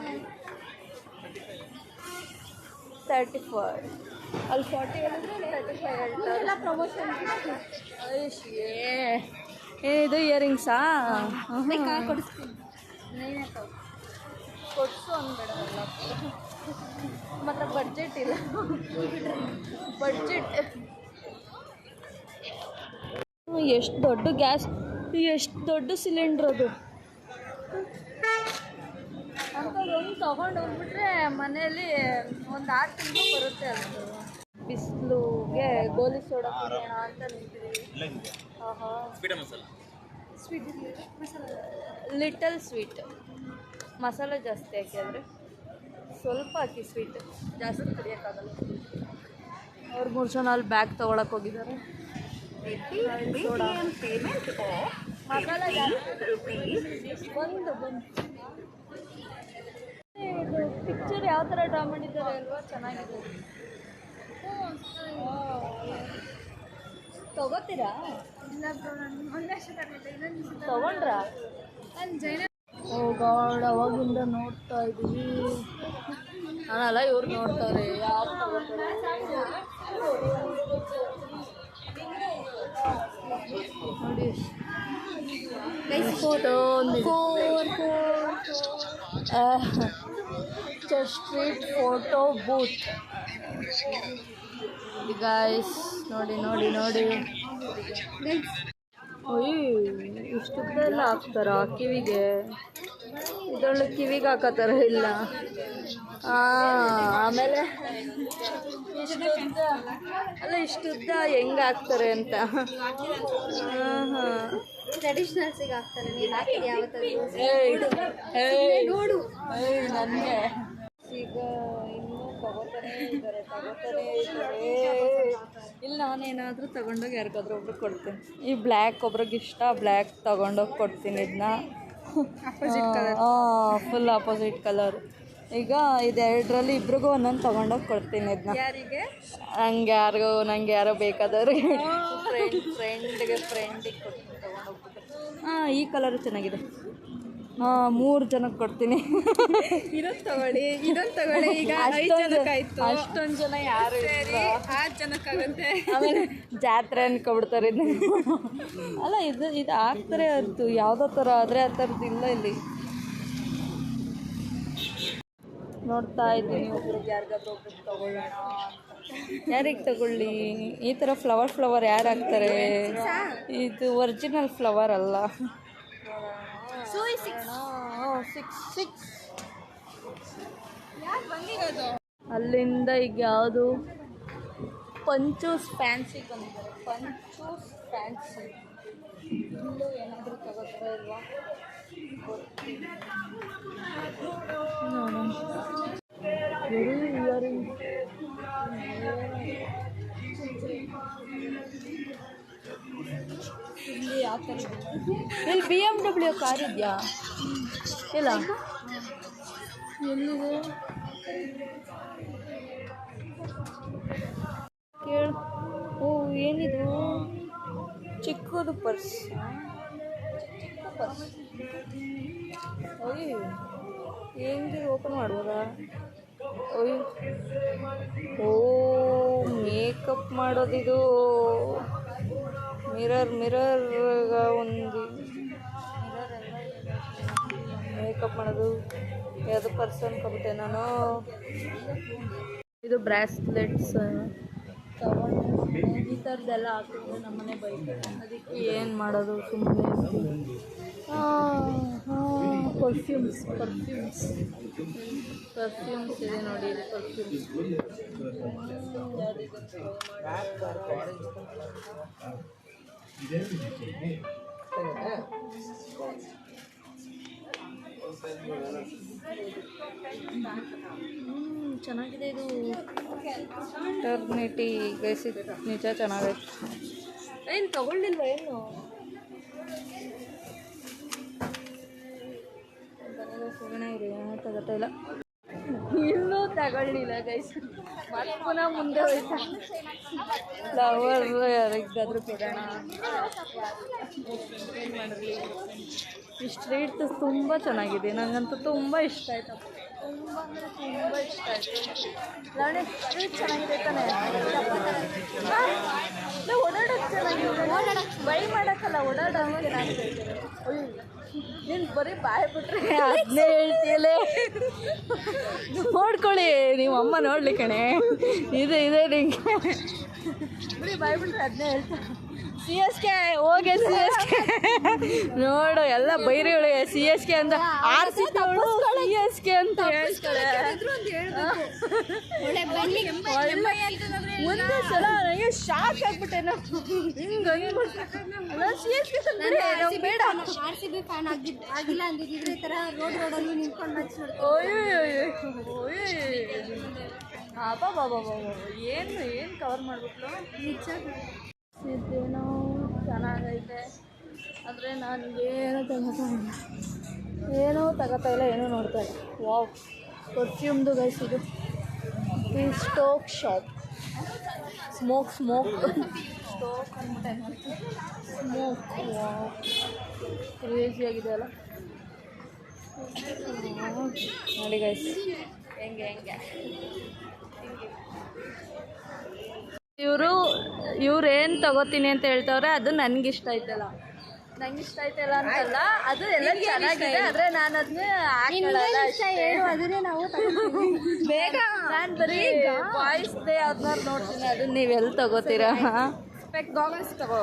S1: 35 ಅಲ್ಲಿ 40 ಹೇಳಿದ್ರೆ 35 ಹೇಳ್ತಾರೆ. ಪ್ರಮೋಷನ್. ಏನಿದು ಇಯರಿಂಗ್ಸಾ?
S2: ಕೊಡಿಸ್ತೀನಿ.
S1: ಕೊಡಿಸು ಅಂದ್ಬೇಡಲ್ಲ, ಮತ್ತು ಬಡ್ಜೆಟ್ ಇಲ್ಲ. ಎಷ್ಟು ದೊಡ್ಡ ಗ್ಯಾಸ್, ಎಷ್ಟು ದೊಡ್ಡ ಸಿಲಿಂಡ್ರ್ ಅದು. ಅಂಥದ್ದೊಂದು ತೊಗೊಂಡು ಹೋಗ್ಬಿಟ್ರೆ ಮನೆಯಲ್ಲಿ ಒಂದು 6 ತಿಂಗಳು ಬರುತ್ತೆ. ಅದು ಬಿಸಿಲುಗೆ ಗೋಲಿ ಸೋಡಾ ಕುಡಿಯೋಣ ಅಂತ ನಿಂತಿದ್ದೀವಿ. ಲಿಟಲ್ ಸ್ವೀಟ್ ಮಸಾಲೆ ಜಾಸ್ತಿ ಹಾಕಿದ್ರೆ ಸ್ವಲ್ಪ ಹಾಕಿ. ಸ್ವೀಟ್ ಜಾಸ್ತಿ ಕುಡಿಯೋಕ್ಕಾಗಲ್ಲ. ಅವ್ರು 3 ಜನ ಅಲ್ಲಿ ಬ್ಯಾಗ್ ತೊಗೊಳಕ್ಕೆ ಹೋಗಿದ್ದಾರೆ. ಮಸಾಲೆ ಜಾಸ್ತಿ. ಇದು ಪಿಕ್ಚರ್ ಯಾವ ಥರ ಡ್ರಾ ಮಾಡಿದ್ದಾರೆ ಅಲ್ವಾ, ಚೆನ್ನಾಗಿದೆ. ತಗೋತೀರಾ?
S2: ಇಲ್ಲ ಬ್ರೋ, ನಾನು ಒಂದು ವರ್ಷ ತಗೊಂಡಿಲ್ಲ.
S1: ತಗೊಂಡ್ರಾ?
S2: ನಾನು ಜೈನ.
S1: ಓ ಗಾಡ್, ಅವಾಗಿಂದ ನೋಡ್ತಾ ಇದ್ದೀವಿ. ನಾನಲ್ಲ, ಇವ್ರು ನೋಡ್ತಾರೆ. ಯಾವ ನೋಡಿ photo church street photo booth. Guys ನೋಡಿ. ಅಯ್ಯೋ ಇಷ್ಟುದ್ದ ಎಲ್ಲ ಹಾಕ್ತಾರ ಕಿವಿಗೆ? ಇದೊಳ್ಳೆ ಕಿವಿಗೆ ಹಾಕತ್ತಾರ ಇಲ್ಲ. ಆಮೇಲೆ ಇಷ್ಟುದ್ದ ಅಲ್ಲ, ಇಷ್ಟುದ್ದ ಹೆಂಗೆ ಹಾಕ್ತಾರೆ ಅಂತ. ಹಾಂ ಹಾಂ,
S2: ಟ್ರೆಡಿಷನಲ್ಸಿಗೆ ಹಾಕ್ತಾರೆ. ನೀನು ಹಾಕಿದ್ಯಾ ಯಾವತ್ತಾದ್ರು?
S1: ನೋಡು ನನಗೆ ಈಗ ಇನ್ನೂ ತಗೋತಾನೇ ಇದ್ದಾರೆ. ಇಲ್ಲಿ ನಾನೇನಾದರೂ ತಗೊಂಡೋಗಿ ಯಾರಿಗಾದ್ರೂ ಒಬ್ರಿಗೆ ಕೊಡ್ತೀನಿ. ಈ ಬ್ಲ್ಯಾಕ್ ಒಬ್ರಿಗೆ ಇಷ್ಟ, ಬ್ಲ್ಯಾಕ್ ತಗೊಂಡೋಗಿ ಕೊಡ್ತೀನಿ ಇದನ್ನ. Full opposite colour. ಈಗ ಇದೆರಡರಲ್ಲಿ ಇಬ್ರಿಗೂ ಒಂದೊಂದು ತೊಗೊಂಡೋಗಿ ಕೊಡ್ತೀನಿ ಇದನ್ನ.
S2: ಯಾರಿಗೆ?
S1: ನಂಗೆ ಯಾರೋ ಬೇಕಾದವ್ರಿಗೆ, ಫ್ರೆಂಡಿಗೆ ಕೊಡ್ತೀನಿ ತೊಗೊಂಡೋಗ್ಬಿಟ್ಟು. ಈ ಕಲರು ಚೆನ್ನಾಗಿದೆ. 3 ಜನಕ್ಕೆ ಕೊಡ್ತೀನಿ.
S2: ಇದೊಂದು ತಗೊಳ್ಳಿ. ಈಗ 5 ಜನಕ್ಕಾಯ್ತು.
S1: ಅಷ್ಟೊಂದು ಜನ ಯಾರು
S2: ಸರಿ, 6 ಜನಕ್ಕಾಗುತ್ತೆ.
S1: ಆಮೇಲೆ ಜಾತ್ರೆ ಅನ್ಕೊಬಿಡ್ತಾರೆ ಇದು. ಅಲ್ಲ, ಇದು ಹಾಕ್ತಾರೆ. ಅದು ಯಾವುದೋ ಥರ ಆದರೆ ಆ ಥರದ್ದು ಇಲ್ಲ ಇಲ್ಲಿ. ನೋಡ್ತಾ ಇದ್ದೀನಿ ಒಬ್ರಿಗೆ ಯಾರಿಗಾದ್ರೂ ಒಬ್ರಿಗೆ ತಗೊಳ್ಳೋಣ ಅಂತ. ಯಾರಿಗೆ ತಗೊಳ್ಳಿ? ಈ ಥರ ಫ್ಲವರ್ ಯಾರು ಹಾಕ್ತಾರೆ? ಇದು ಒರಿಜಿನಲ್ ಫ್ಲವರ್ ಅಲ್ಲ. 6 ಅಲ್ಲಿಂದ ಈಗ ಯಾವುದು ಪಂಚೂಸ್ ಫ್ಯಾನ್ಸಿಗೆ ಬಂದಿದ್ದಾರೆ. ಪಂಚೂಸ್ ಫ್ಯಾನ್ಸಿ ಇಲ್ಲೂ ಏನಾದರೂ ತಗೋತಾರೆ ಇಲ್ವಾ ಗೊತ್ತಿಲ್ಲ. ಇಲ್ಲಿ ಯಾವ ಥರ ಇಲ್ಲಿ BMW ಕಾರ್ ಇದೆಯಾ? ಇಲ್ಲ, ಎಲ್ಲಿದೆ ಕೇಳು. ಓ, ಏನಿದು? ಚಿಕ್ಕದು ಪರ್ಸ್. ಚಿಕ್ಕ ಪರ್ಸ್. ಅಯ್ಯೋ, ಹೆಂಗೆ ಓಪನ್ ಮಾಡ್ಬೋದಾ? ಅಯ್ಯೋ, ಓ, ಮೇಕಪ್ ಮಾಡೋದಿದು. ಮಿರರ್ ಒಂದು ಮೇಕಪ್ ಮಾಡೋದು. ಯಾವುದು ಪರ್ಸ್ ಅನ್ಕೊಬಿಟ್ಟೆ ನಾನು. ಇದು ಬ್ರಾಸ್ಲೆಟ್ಸ್ ತಗೊಂಡು ಈ ಥರದ್ದೆಲ್ಲ ಹಾಕಿದ್ರೆ ನಮ್ಮನೆ ಬೈಕ್. ಅದಕ್ಕೆ ಏನು ಮಾಡೋದು ಸುಮ್ಮನೆ. ಪರ್ಫ್ಯೂಮ್ಸ್ ಇದೆ ನೋಡಿ. ಇದು ಪರ್ಫ್ಯೂಮ್ಸ್. ಚೆನ್ನಾಗಿದೆ ಇದು. ಟರ್ನಿಟಿ ಗೈಸ್, ನಿಜ ಚೆನ್ನಾಗೈತೆ. ಏನು ತಗೊಳ್ಳಿಲ್ವ? ಏನು ಸುಗಣೆ ಇದೆ, ತಗೋತಾ ಇಲ್ಲ. ಇನ್ನೂ ತಗೊಳ್ಳಿಲ್ಲ ಗೈಸ್. ಮತ್ತೆ ಪುನಃ ಮುಂದೆ ಹೋಯ್ತಾ. ಫ್ಲವರ್ ಯಾರಿಗಾದ್ರೂ ಕೊಡೋಣ. ಏನು ಮಾಡಿರಲಿ. ಈ ಸ್ಟ್ರೀಟ್ ತುಂಬ ಚೆನ್ನಾಗಿದೆ. ನನಗಂತೂ ತುಂಬ ಇಷ್ಟ ಆಯ್ತು. ತುಂಬ ಅಂದರೆ ತುಂಬ ಇಷ್ಟ ಆಯಿತು. ನಾಳೆ ಸ್ಟ್ರೀಟ್ ಚೆನ್ನಾಗಿದೆ ತಾನೇ? ಓಡಾಡೋಕ್ಕೆ ಚೆನ್ನಾಗಿದೆ. ಬೈ ಮಾಡೋಕ್ಕಲ್ಲ, ಓಡಾಡೋಕ್ಕೆ ನಾನು. ಅಯ್ಯೋ, ನೀನು ಬರೀ ಬಾಯ್ ಬಿಟ್ರೆ ಅದನ್ನೇ ಹೇಳ್ತೀಯಲ್ಲೇ. ನೋಡ್ಕೊಳ್ಳಿ, ನೀವು ಅಮ್ಮ ನೋಡ್ಲಿ ಕಣೆ. ಇದೆ ನಿಂಗೆ ಬರೀ ಬಾಯ್ ಬಿಟ್ರೆ ಅದನ್ನೇ ಹೇಳ್ತಾರೆ. CSK ಹೋಗಿ CSK ನೋಡು, ಎಲ್ಲ ಬೈರಿ ಒಳಗೆ CSK ಅಂತ RCB CSK ಅಂತ ಹೇಳ್ತಾಳೆ. ಒಂದೇ ಸಲ ನನಗೆ ಶಾಕ್ ಆಗ್ಬಿಟ್ಟೆ. ಬೇಡ
S2: RCB ಫ್ಯಾನ್ ಆಗಿಲ್ಲ ಅಂದಿದ್ರೆ ಈ ಥರ ರೋಡಲ್ಲಿ ನಿಂತ್ಕೊಂಡು ಮ್ಯಾಚ್ ನೋಡ್ತಾರೆ.
S1: ಬಾಬಾ ಏನು ಕವರ್ ಮಾಡ್ಬಿಟ್ಲು. ಇದೇನೋ ಚೆನ್ನಾಗೈತೆ, ಆದರೆ ನನಗೇನು ತಗೋತಾ ಇಲ್ಲ, ಏನೂ ನೋಡ್ತಾ ಇಲ್ಲ. ವಾವ್, ಪರ್ಫ್ಯೂಮ್ದು ಗೈಸ್ ಇದು. ಈ ಸ್ಟೋಕ್ ಶಾಪ್. ಸ್ಮೋಕ್ ಸ್ಟೋಕ್ ಅಂದ್ಬಿಟ್ಟೆ. ಸ್ಮೋಕ್. ವಾವ್, ಕ್ರೇಜಿಯಾಗಿದೆ ಅಲ್ಲ. ನೋಡಿ ಗೈಸ್, ಹೆಂಗೆ ಇವ್ರೇನು ತಗೋತೀನಿ ಅಂತ ಹೇಳ್ತವ್ರೆ. ಅದು ನನಗಿಷ್ಟ ಆಯ್ತಲ್ಲ ಅಂತಲ್ಲ, ಅದು ಎಲ್ಲ ಚೆನ್ನಾಗಿದೆ. ಆದರೆ ನಾನು ಅದನ್ನೇ
S2: ಅದನ್ನೇ ನಾವು
S1: ಬೇಗ ನಾನು ಬರೀ ಬಾಯ್ಸ್ದೇ ಯಾವ್ದನ್ನಾರು ನೋಡ್ತೀನಿ. ಅದನ್ನ ನೀವೆಲ್ಲಿ ತಗೋತೀರಾ? ಗಾಗಲ್ಸ್ ತಗೋ.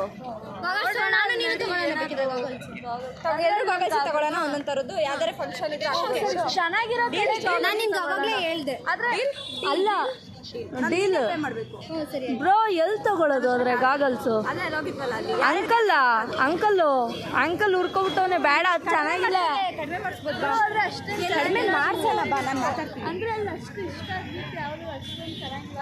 S2: ನಾನು ನೀನು ತಗೊಳ್ಳೋಣ ಬೇಕಿದ್ರೆ goggles.
S1: ಎಲ್ಲರೂ ಗಾಗಲ್ಸ್ ತಗೊಳ್ಳೋಣ ಒಂದೊಂದು ಥರದ್ದು. ಯಾವ್ದಾರ ಫಂಕ್ಷನ್ ಇದ್ರೆ ಚೆನ್ನಾಗಿರೋ
S2: ನಾನು ನಿನ್ಗೆ ಅವಾಗಲೇ ಹೇಳ್ದೆ.
S1: ಅಲ್ಲ ಡೀಲ್
S2: ಸರಿ
S1: ಬ್ರೋ ಎಲ್ಲಿ ತಗೊಳ್ಳೋದು ಅಂದ್ರೆ ಗಾಗಲ್ಸು ಅಂಕಲ್ ಹುರ್ಕೊಬಿಟ್ಟವನೆ ಬೇಡ ಅದು ಚೆನ್ನಾಗಿಲ್ಲ.
S2: ಕಡಿಮೆ ಮಾಡ್ಸೋಣ ಬಾ, ನಾನು ಮಾತಾಡ್ತೀನಿ.
S1: ಅಂದ್ರೆ ಅಲ್ಲಿ ಅಷ್ಟು ಇಷ್ಟ ಆಗಿತ್ತು ಯಾವುದು ಅಷ್ಟೊಂದು ಚೆನ್ನಾಗಿಲ್ಲ.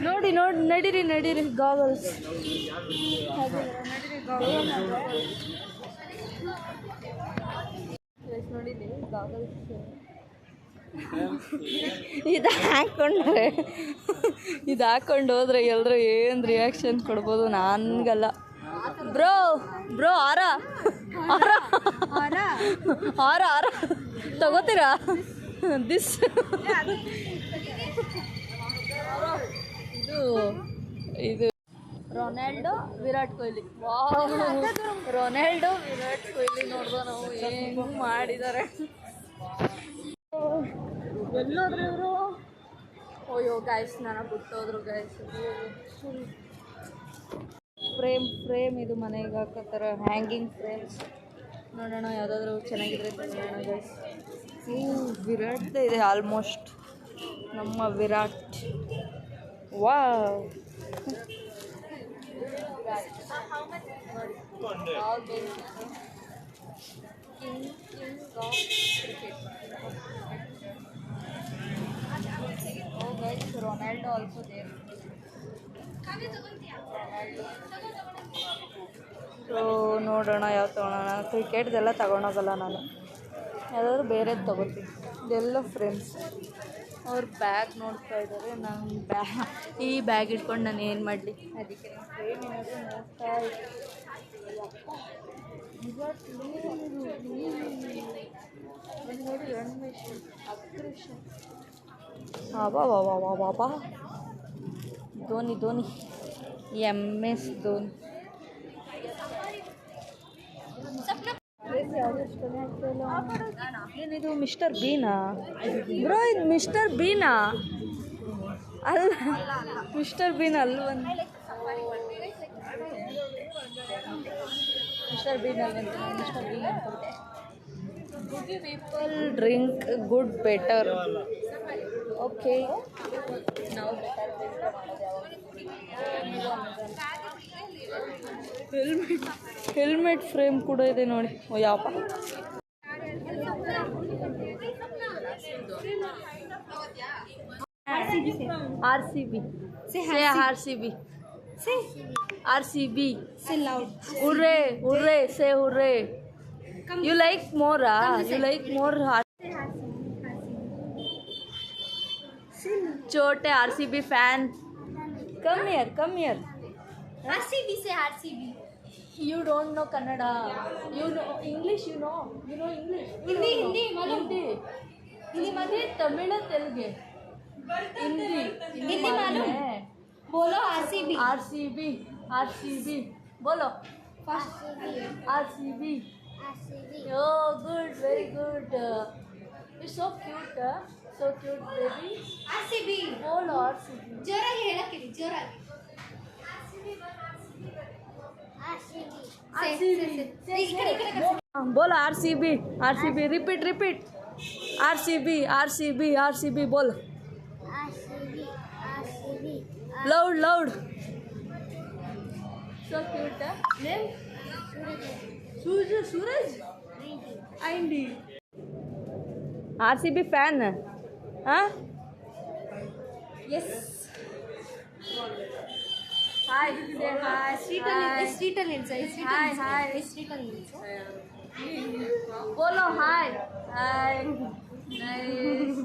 S1: ನೋಡಿ ನಡೀರಿ ಗಾಗಲ್ಸ್ ನೋಡಿದ್ದೀವಿ ಗಾಗಲ್ಸ್. ಇದು ಹಾಕೊಂಡು ಹೋದ್ರೆ ಎಲ್ಲರೂ ಏನು ರಿಯಾಕ್ಷನ್ ಕೊಡ್ಬೋದು. ನನ್ಗಲ್ಲ ಬ್ರೋ ಆರ ತಗೋತೀರಾ ದಿಸ್ ಇದು ರೊನಾಲ್ಡೋ ವಿರಾಟ್ ಕೊಹ್ಲಿ. ರೊನಾಲ್ಡೋ ವಿರಾಟ್ ಕೊಹ್ಲಿ ನೋಡ್ದೋ ನಾವು ಹೆಂಗ್ ಮಾಡಿದ್ದಾರೆ. ಎಲ್ಲೋದ್ರು ಇವರು. ಅಯ್ಯೋ ಗೈಸ್ ನಾನು ಬಿಟ್ಟೋದ್ರು ಗೈಸ್. ಫ್ರೇಮ್ ಇದು ಮನೆಗೆ ಹಾಕೋತಾರ ಹ್ಯಾಂಗಿಂಗ್ ಫ್ರೇಮ್ಸ್. ನೋಡೋಣ ಯಾವುದಾದ್ರೂ ಚೆನ್ನಾಗಿದ್ರೆ ತಗೊಳ್ಳೋಣ ಗೈಸ್. ವಿರಾಟ್ ಇದೆ ಆಲ್ಮೋಸ್ಟ್ ನಮ್ಮ Virat. Wow king of cricket. Oh guys, Ronaldo also there. So ನೋಡೋಣ ಯಾವ ತಗೊಳ್ಳೋಣ. ಕ್ರಿಕೆಟ್ದೆಲ್ಲ ತಗೊಳೋಗಲ್ಲ ನಾನು, ಯಾವ್ದಾದ್ರು ಬೇರೆದು ತಗೋತೀನಿ. ಇದೆಲ್ಲ ಫ್ರೆಂಡ್ಸ್ ಅವ್ರ ಬ್ಯಾಗ್ ನೋಡ್ತಾ ಇದ್ದಾರೆ. ನಾನು ಈ ಬ್ಯಾಗ್ ಇಟ್ಕೊಂಡು ನಾನು ಏನು ಮಾಡಲಿ, ಅದಕ್ಕೆ ನಾನು ಫ್ರೇಮ್ ಏನಾದರೂ ನೋಡ್ತಾ ಇದ್ದೀನಿ. ನೋಡಿ ರಣಮೇಶನ್ ಅಗ್ರೆಷನ್. ಬಾಬಾ ಧೋನಿ MS ಧೋನಿ. ಏನಿದು ಮಿಸ್ಟರ್ ಬೀನಾ ಬ್ರೋ? ಇದು ಮಿಸ್ಟರ್ ಬೀನಾ ಅಲ್ಲ, ಮಿಸ್ಟರ್ ಬೀನ್ ಅಲ್ವಂತ. ಮಿಸ್ಟರ್ ಬೀನ್ ಅಲ್ವಂತ, ಮಿಸ್ಟರ್ ಬೀನ್ ಅನ್ಕೊಂಡೆ. People drink good better. Okay ನಾವು ಹೆಲ್ಮೆಟ್ ಫ್ರೇಮ್ ಕೂಡ ಇದೆ ನೋಡಿ. ಓ ಯಾಪ RCB. Say RCB. RCB.
S2: Say loud.
S1: Hooray. Say hooray. You like more? You like more? Chote RCB fan. Come here.
S2: RCB, say RCB.
S1: You don't know Kannada. You know English. You know English.
S2: Hindi.
S1: Hindi Tamil Telugu Hindi
S2: मालूम. बोलो RCB बोलो RCB. Oh good, very good. It's so cute, so cute baby. RCB बोलो RCB. जोराಗಿ ಹೇಳಕ್ಕಿರಿ, जोराಗಿ बोलो RCB. Repeat. RCB बोलो. Loud. So cute. Name? Suraj. Andy. RCB fan? Huh? Yes. Hi. Say hi. Street बोलो hi. Nice.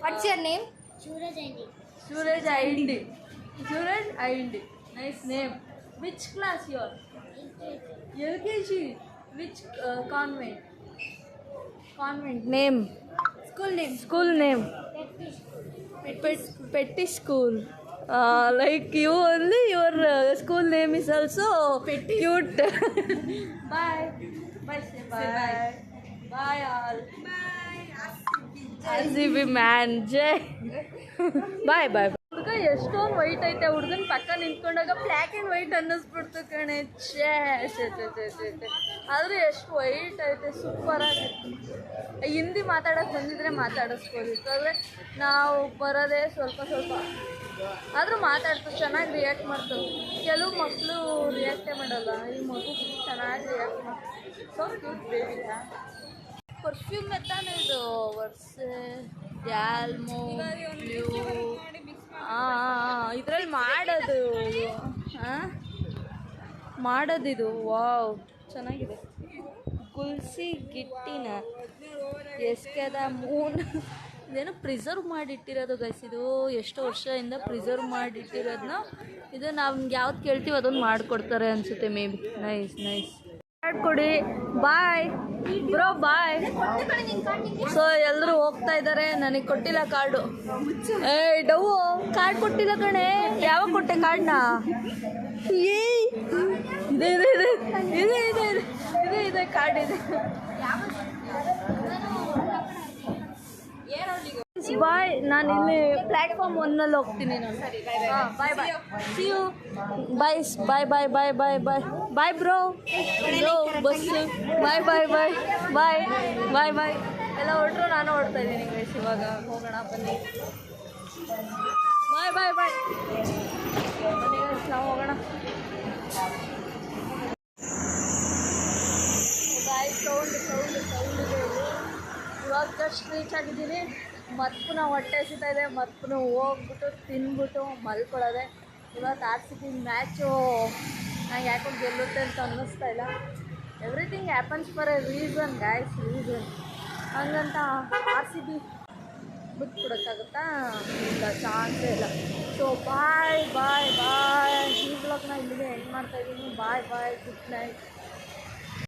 S2: What's your name? Suraj Andy. Nice name. Which class you are? LKG. Which convent? Name? School name. Petty school. Like you only, your school name is also cute. Bye. Say bye. Bye all. Bye. RCB man. Jai.
S1: ಬಾಯ್ ಬಾಯ್. ಹುಡುಗ ಎಷ್ಟೊಂದು ವೈಟ್ ಐತೆ, ಹುಡುಗನ ಪಕ್ಕ ನಿಂತ್ಕೊಂಡಾಗ ಬ್ಲ್ಯಾಕ್ ಆ್ಯಂಡ್ ವೈಟ್ ಅನ್ನಿಸ್ಬಿಡ್ತು ಕಣೆ. ಛೇ ಆದರೂ ಎಷ್ಟು ವೈಟ್ ಐತೆ, ಸೂಪರಾಗಿತ್ತು. ಹಿಂದಿ ಮಾತಾಡೋಕೆ ಬಂದಿದ್ರೆ ಮಾತಾಡಿಸ್ಬೋದಿತ್ತು, ಆದರೆ ನಾವು ಬರೋದೇ ಸ್ವಲ್ಪ ಆದರೂ ಮಾತಾಡ್ತು, ಚೆನ್ನಾಗಿ ರಿಯಾಕ್ಟ್ ಮಾಡ್ತು. ಕೆಲವು ಮಕ್ಕಳು ರಿಯಾಕ್ಟೇ ಮಾಡಲ್ಲ, ಈ ಮಗು ಚೆನ್ನಾಗಿ ರಿಯಾಕ್ಟ್ ಮಾಡ್ತು. So cute baby. ಪರ್ಫ್ಯೂಮ್ ತಾನೇ ಇದು, ವರ್ಸೆ ಯಾಲ್ಮೋ ಇದರಲ್ಲಿ ಮಾಡೋದಿದು. ವಾವ್, ಚೆನ್ನಾಗಿದೆ. ಗುಲ್ಸಿ ಗಿಟ್ಟಿನ ಎಸ್ಕೆದ ಮೂನ್ ಇದೇನು ಪ್ರಿಸರ್ವ್ ಮಾಡಿಟ್ಟಿರೋದು ಗೈಸ್. ಇದು ಎಷ್ಟು ವರ್ಷದಿಂದ ಪ್ರಿಸರ್ವ್ ಮಾಡಿಟ್ಟಿರೋದನ್ನ ಇದು ನಮ್ಗೆ ಯಾವ್ದು ಕೇಳ್ತೀವಿ ಅದೊಂದು ಮಾಡಿಕೊಡ್ತಾರೆ ಅನಿಸುತ್ತೆ, ಮೇ ಬಿ. ನೈಸ್ ಕಾರ್ಡ್ ಕೊಡಿ. ಬಾಯ್ ಬ್ರೋ, ಬಾಯ್. ಸೊ ಎಲ್ಲರೂ ಹೋಗ್ತಾ ಇದ್ದಾರೆ, ನನಗೆ ಕೊಟ್ಟಿಲ್ಲ ಕಾರ್ಡು. ಡವ್ ಕಾರ್ಡ್ ಕೊಟ್ಟಿಲ್ಲ ಕಣೆ. ಯಾವಾಗ ಕೊಟ್ಟೆ ಕಾರ್ಡ್ನ? ಇದೆ ಕಾರ್ಡ್ ಇದೆ. ಬಾಯ್, ನಾನು ಇಲ್ಲಿ ಪ್ಲ್ಯಾಟ್ಫಾರ್ಮ್ 1 ಹೋಗ್ತೀನಿ ನಾನು. Bye see you. Bye bro. Bus. Bye ಎಲ್ಲ ಹೊರಟ್ರು, ನಾನು ಹೊರಡ್ತಾ ಇದ್ದೀನಿ ಗೈಸ್. ಇವಾಗ ಹೋಗೋಣ ಬನ್ನಿ. ಬಾಯ್ ಬನ್ನಿ ಗೈಸ್, ನಾವು ಹೋಗೋಣ. ಸೌಂಡ್ ಇದೆ. ಇವಾಗ ಜಸ್ಟ್ ರೀಚ್ ಆಗಿದ್ದೀನಿ. ಮತ್ತೆ ಪುನಃ ಹೊಟ್ಟೆ ಹಸಿತಾ ಇದೆ, ಮತ್ತೆ ಪುನಃ ಹೋಗ್ಬಿಟ್ಟು ತಿಂದ್ಬಿಟ್ಟು ಮಲ್ಕೊಳ್ಳೋದೆ. ಇವತ್ತು RCB ಮ್ಯಾಚು ನಂಗೆ ಯಾಕೋ ಗೆಲ್ಲುತ್ತೆ ಅಂತ ಅನ್ನಿಸ್ತಾ ಇಲ್ಲ. Everything happens for a reason guys, ಹಂಗಂತ RCB ಬಿಟ್ಬಿಡೋಕ್ಕಾಗುತ್ತಾ? ಇಲ್ಲ, ಚಾನ್ಸೇ ಇಲ್ಲ. So bye. ಈ ಬ್ಲಾಗ್ನ ಇಲ್ಲಿಗೆ ಎಂಡ್ ಮಾಡ್ತಾಯಿದ್ದೀನಿ. Bye, good night.